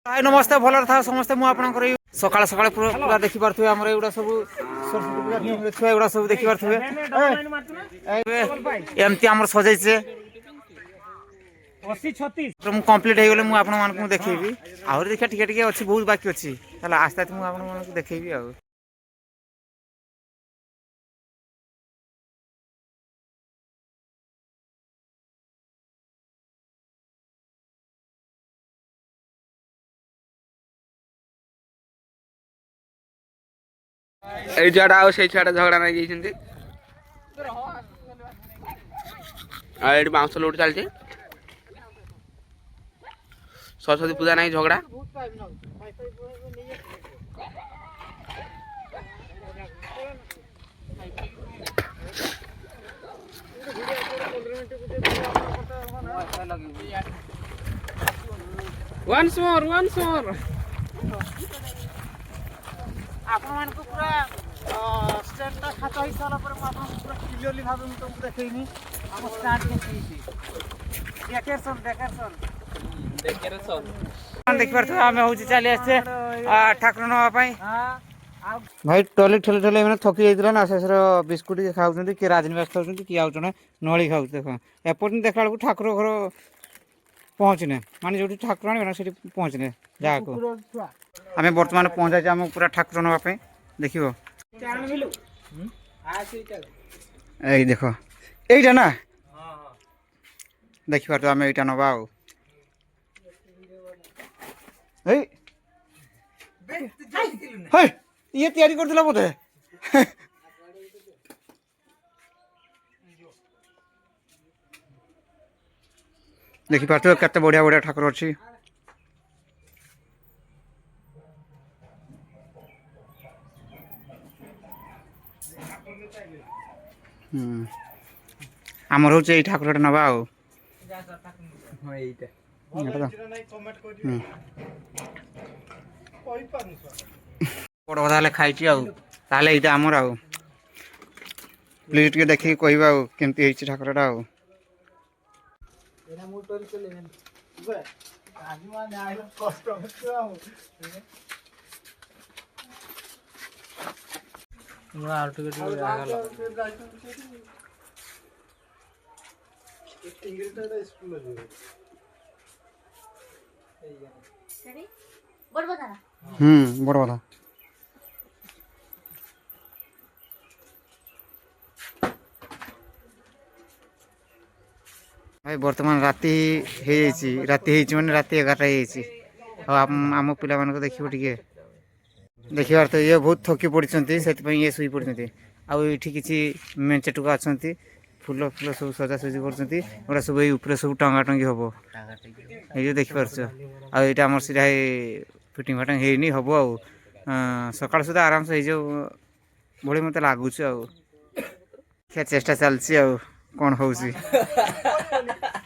हाय नमस्ते भलर था समस्ते मु आपनकर सकाळ सकाळ पूरा देखि पारथुवे हमर एउडा सब सरस्वती पूजा छुआ एउडा सब देखि पारथुवे एमती हमर सजाइছে 80 36 मु कंप्लीट हे गेले मु आपन मानकु देखैबी आउर देखा टिके टिके अछि बहुत बाकी अछि तला आस्ते आस्ते मु आपन मानकु देखैबी आ এই ছুয়াটা ଆଉ ସେଇ ଛୁଆଟା ଝଗଡ଼ା ନାଗି ଯାଇଛନ୍ତି ଆଉ ଏଠି ବାଉଁଶ ଲୋଡ୍ ଚାଲିଛି ସରସ୍ୱତୀ ପୂଜା ନାଗି ଝଗଡ଼ା once more आपन मानकु पूरा स्टेटटा खाता हिसाब साला पर आपन पूरा क्लियरली भाबे मु तुमको देखैनी हम स्टार्ट केसी डेकोरेशन देखि परथु हमें होची चली आसे ठाकुर नवा पई भाई टॉयलेट ठेले ठेले मैंने थकी जाइतला ना शेषर बिस्कुट के खाउछंती कि राजनिवास खाउछंती कि आउ जने नळी खाउछ देखो एपर्यंत देखा बेलू ठाकुर घर पहुँचने माने जो ठाकुराणी ना सेठी पहुँचने जाको आमे वर्तमान पहुँचा जे हम पूरा ठाकुर नवा पे देखिबो ए देखो एइटा ना देखि पार तो आमे एइटा नबा आ ए हे ये तैयारी करथिला बोधे देखि पारथु कते बढ़िया बढ़िया ठाकुर अछि आमर होचे ए ठाकुरटा नबा आ बड़ बधा खाई ताले एटा आमर आ प्लीज टे देखि कहबा केमती हेछि ठाकुरटा आ बड़ बधा भाई वर्तमान राति माने राति 11 आम पिला मान देखिए टे देखिबार तो ये बहुत थकी पड़ी से ये शुई पड़ती आउ ये किसी मेंचे टुका अच्छा फूल फूल सब सजासजी कर सब ये सब टंगा टंगी हम ये देखिपार आईटा आम सीधा फिटिंग फाटिंग होनी हम आ सकाल सुधा आराम से हो भाई मत लगुच चेष्टा चलती कौन हो